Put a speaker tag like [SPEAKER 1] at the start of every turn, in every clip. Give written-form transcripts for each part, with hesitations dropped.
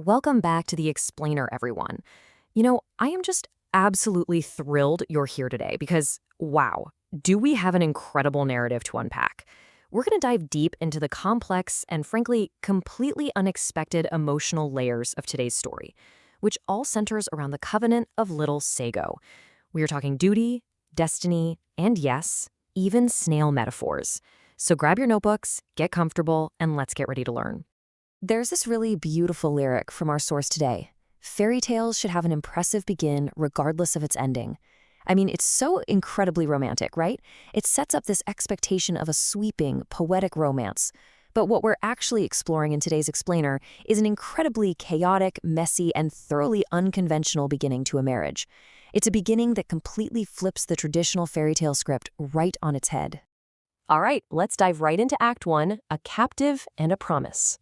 [SPEAKER 1] Welcome back to the Explainer, everyone. I am just absolutely thrilled you're here today because, wow, do we have an incredible narrative to unpack? We're going to dive deep into the complex and, frankly, completely unexpected emotional layers of today's story, which all centers around the covenant of little Sago. We are talking duty, destiny, and yes, even snail metaphors. So grab your notebooks, get comfortable, and let's get ready to learn. There's this really beautiful lyric from our source today. Fairy tales should have an impressive begin regardless of its ending. I mean, it's so incredibly romantic, right? It sets up this expectation of a sweeping, poetic romance. But what we're actually exploring in today's explainer is an incredibly chaotic, messy, and thoroughly unconventional beginning to a marriage. It's a beginning that completely flips the traditional fairy tale script right on its head. All right, let's dive right into Act 1, A Captive and a Promise.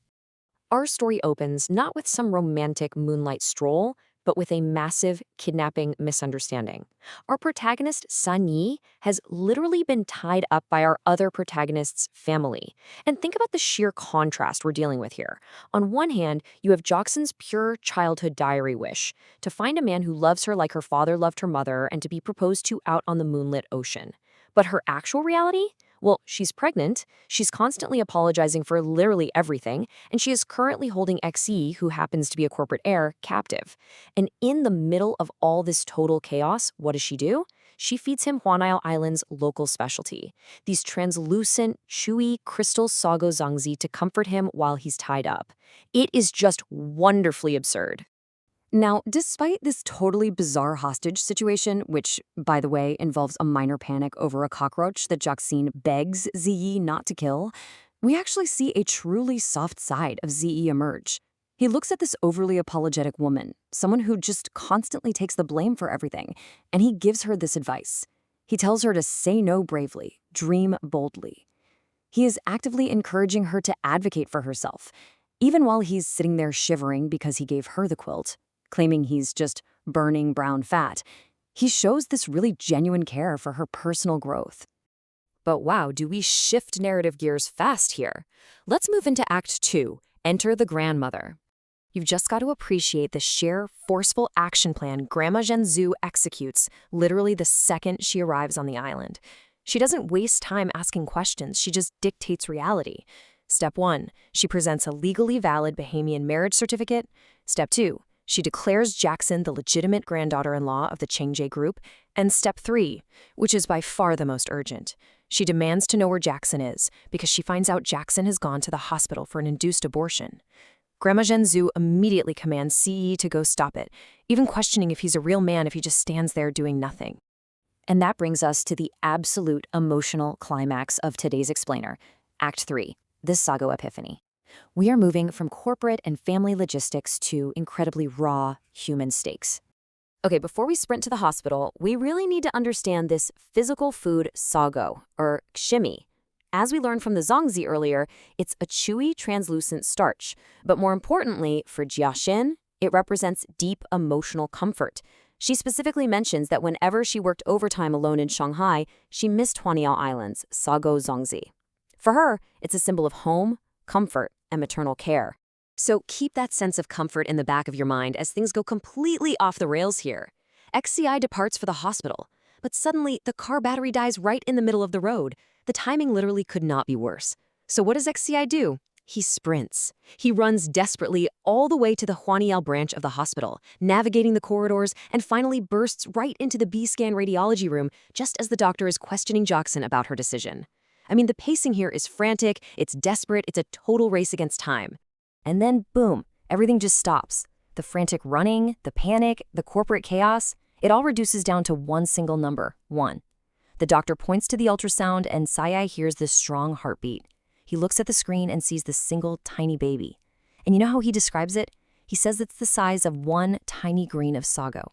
[SPEAKER 1] Our story opens not with some romantic moonlight stroll, but with a massive kidnapping misunderstanding. Our protagonist, Xiyi, has literally been tied up by our other protagonist's family. And think about the sheer contrast we're dealing with here. On one hand, you have Jiaxin's pure childhood diary wish, to find a man who loves her like her father loved her mother and to be proposed to out on the moonlit ocean. But her actual reality? Well, she's pregnant, she's constantly apologizing for literally everything, and she is currently holding Xiyi, who happens to be a corporate heir, captive. And in the middle of all this total chaos, what does she do? She feeds him Huaniao Island's local specialty, these translucent, chewy crystal Sago zangzi to comfort him while he's tied up. It is just wonderfully absurd. Now, despite this totally bizarre hostage situation, which, by the way, involves a minor panic over a cockroach that Jiaxin begs Xiyi not to kill, we actually see a truly soft side of Xiyi emerge. He looks at this overly apologetic woman, someone who just constantly takes the blame for everything, and he gives her this advice. He tells her to say no bravely, dream boldly. He is actively encouraging her to advocate for herself, even while he's sitting there shivering because he gave her the quilt, claiming he's just burning brown fat. He shows this really genuine care for her personal growth. But wow, do we shift narrative gears fast here. Let's move into Act 2, Enter the Grandmother. You've just got to appreciate the sheer, forceful action plan Grandma Zhenzu executes literally the second she arrives on the island. She doesn't waste time asking questions, she just dictates reality. Step 1, she presents a legally valid Bahamian marriage certificate. Step 2, she declares Jiaxin the legitimate granddaughter-in-law of the Chengje group. And Step 3, which is by far the most urgent, she demands to know where Jiaxin is because she finds out Jiaxin has gone to the hospital for an induced abortion. Grandma Zhenzu immediately commands Xiyi to go stop it, even questioning if he's a real man if he just stands there doing nothing. And that brings us to the absolute emotional climax of today's explainer, Act 3, the Sago Epiphany. We are moving from corporate and family logistics to incredibly raw human stakes. Okay, before we sprint to the hospital, we really need to understand this physical food sago, or Xiyi. As we learned from the zongzi earlier, it's a chewy, translucent starch. But more importantly, for Jiaxin, it represents deep emotional comfort. She specifically mentions that whenever she worked overtime alone in Shanghai, she missed Huaniao Island's Sago zongzi. For her, it's a symbol of home, comfort, and maternal care. So keep that sense of comfort in the back of your mind as things go completely off the rails here. Xiyi departs for the hospital, but suddenly the car battery dies right in the middle of the road. The timing literally could not be worse. So what does Xiyi do? He sprints. He runs desperately all the way to the Huaniao branch of the hospital, navigating the corridors, and finally bursts right into the B-scan radiology room just as the doctor is questioning Jiaxin about her decision. I mean, the pacing here is frantic, it's desperate, it's a total race against time. And then, boom, everything just stops. The frantic running, the panic, the corporate chaos, it all reduces down to one single number, 1. The doctor points to the ultrasound and Xiyi hears this strong heartbeat. He looks at the screen and sees this single tiny baby. And you know how he describes it? He says it's the size of one tiny grain of sago.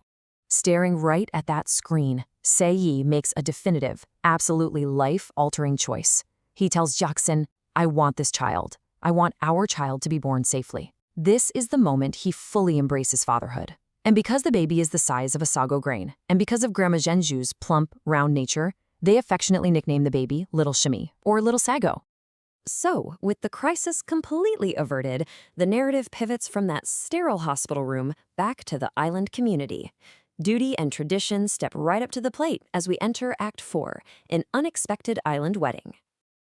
[SPEAKER 1] Staring right at that screen, Xiyi makes a definitive, absolutely life-altering choice. He tells Jiaxin, I want this child. I want our child to be born safely. This is the moment he fully embraces fatherhood. And because the baby is the size of a sago grain, and because of Grandma Zhenju's plump, round nature, they affectionately nickname the baby Little Xiyi, or Little Sago. So, with the crisis completely averted, the narrative pivots from that sterile hospital room back to the island community. Duty and tradition step right up to the plate as we enter Act 4, an unexpected island wedding.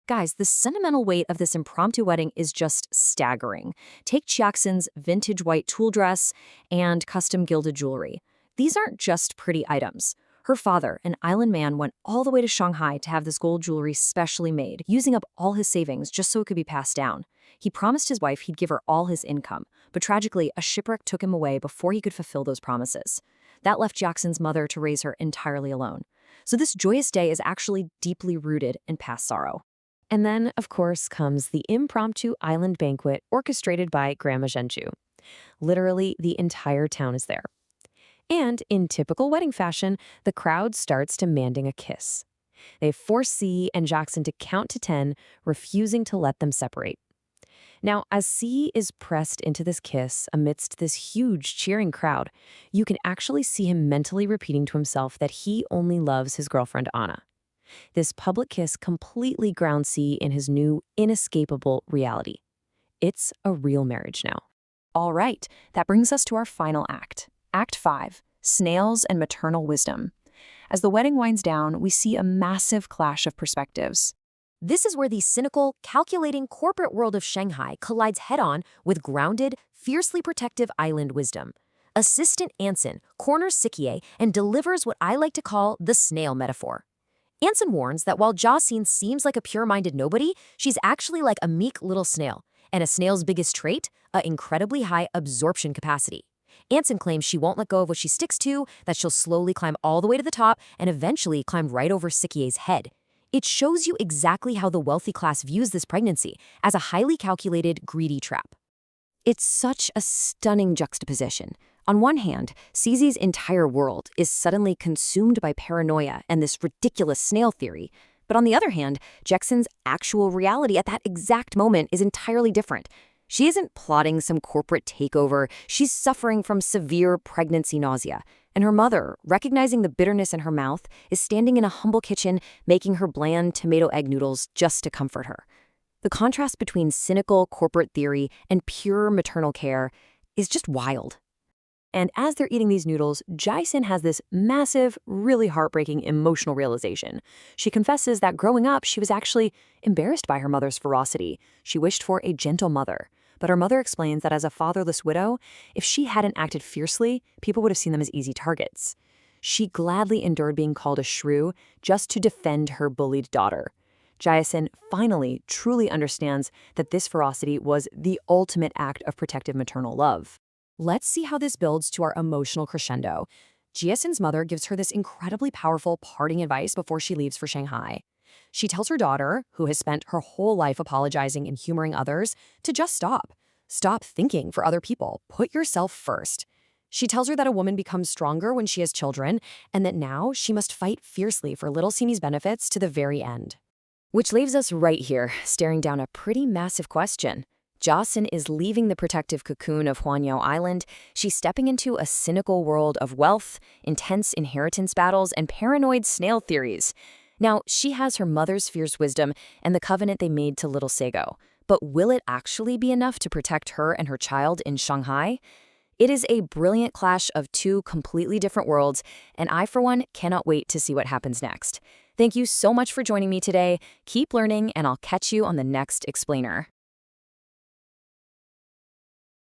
[SPEAKER 1] Guys, the sentimental weight of this impromptu wedding is just staggering. Take Jiaxin's vintage white tulle dress and custom gilded jewelry. These aren't just pretty items. Her father, an island man, went all the way to Shanghai to have this gold jewelry specially made, using up all his savings just so it could be passed down. He promised his wife he'd give her all his income, but tragically, a shipwreck took him away before he could fulfill those promises. That left Jiaxin's mother to raise her entirely alone. So this joyous day is actually deeply rooted in past sorrow. And then, of course, comes the impromptu island banquet orchestrated by Grandma Zhenju. Literally, the entire town is there. And in typical wedding fashion, the crowd starts demanding a kiss. They force Xiyi and Jiaxin to count to 10, refusing to let them separate. Now, as Xiyi is pressed into this kiss amidst this huge cheering crowd, you can actually see him mentally repeating to himself that he only loves his girlfriend Anna. This public kiss completely grounds Xiyi in his new, inescapable reality. It's a real marriage now. All right, that brings us to our final act. Act 5, Snails and Maternal Wisdom. As the wedding winds down, we see a massive clash of perspectives. This is where the cynical, calculating corporate world of Shanghai collides head-on with grounded, fiercely protective island wisdom. Assistant Anson corners Xiyi and delivers what I like to call the snail metaphor. Anson warns that while Jiaxin seems like a pure-minded nobody, she's actually like a meek little snail, and a snail's biggest trait, an incredibly high absorption capacity. Anson claims she won't let go of what she sticks to, that she'll slowly climb all the way to the top and eventually climb right over Xiyi's head. It shows you exactly how the wealthy class views this pregnancy, as a highly calculated, greedy trap. It's such a stunning juxtaposition. On one hand, Xiyi's entire world is suddenly consumed by paranoia and this ridiculous snail theory. But on the other hand, Jiaxin's actual reality at that exact moment is entirely different. She isn't plotting some corporate takeover, she's suffering from severe pregnancy nausea. And her mother, recognizing the bitterness in her mouth, is standing in a humble kitchen making her bland tomato egg noodles just to comfort her. The contrast between cynical corporate theory and pure maternal care is just wild. And as they're eating these noodles, Jiaxin has this massive, really heartbreaking emotional realization. She confesses that growing up, she was actually embarrassed by her mother's ferocity. She wished for a gentle mother. But her mother explains that as a fatherless widow, if she hadn't acted fiercely, people would have seen them as easy targets. She gladly endured being called a shrew just to defend her bullied daughter. Jiaxin finally truly understands that this ferocity was the ultimate act of protective maternal love. Let's see how this builds to our emotional crescendo. Jiaxin's mother gives her this incredibly powerful parting advice before she leaves for Shanghai. She tells her daughter, who has spent her whole life apologizing and humoring others, to just stop. Stop thinking for other people. Put yourself first. She tells her that a woman becomes stronger when she has children, and that now she must fight fiercely for little Xiyi's benefits to the very end. Which leaves us right here, staring down a pretty massive question. Jiaxin is leaving the protective cocoon of Huaniao Island. She's stepping into a cynical world of wealth, intense inheritance battles, and paranoid snail theories. Now, she has her mother's fierce wisdom and the covenant they made to little Sago. But will it actually be enough to protect her and her child in Shanghai? It is a brilliant clash of two completely different worlds, and I, for one, cannot wait to see what happens next. Thank you so much for joining me today. Keep learning, and I'll catch you on the next Explainer.